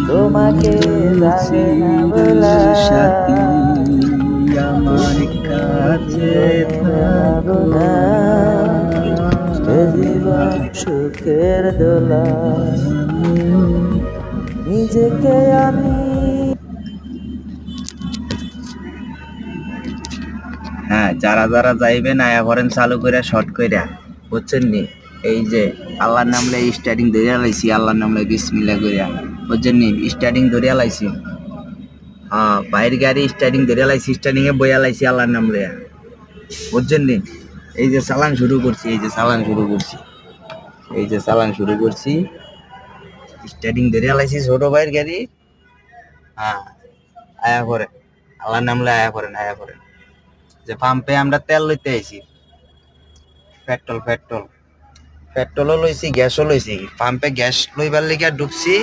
তোমাকে যাবে না বলা সাথী আমার তুমি কাছে জীবনের থাকো ভাবনা না। এ জীবন সুখের দোলা নিজেকে আমি হ্যাঁ, যারা যারা যাইবেন আয়া করেন চালু করে শর্ট কইরা, বুঝছেন নি? এই যে আল্লাহর নামলে স্টার্টিং ধরিয়া লাইছি, আল্লাহর নামলে বিসমিল্লাহ কইরা, বুঝছেন নি? স্টার্টিং ধরিয়া লাইছি। হ্যাঁ, বাইরের গাড়ি স্টার্টিং ধরিয়া লাইছি, স্টার্টিং এ বইয়া লাইছি আল্লাহর নাম লইয়া, বুঝছেন নি? এই যে চালান শুরু করছি, এই যে চালান শুরু করছি, এই যে চালান শুরু করছি, স্টার্টিং ধরিয়া লাইছি ছোট ভাইয়ের গাড়ি। হ্যাঁ, আয়া করেন, আল্লাহর নামলে আয়া করেন, আয়া করেন। যে পাম্পে আমরা তেল লইতে আইছি, পেট্রোল পেট্রোল পেট্রোলও লইছি, গ্যাসও লইছি। পাম্পে গ্যাস লইবার লিগা ঢুকছি,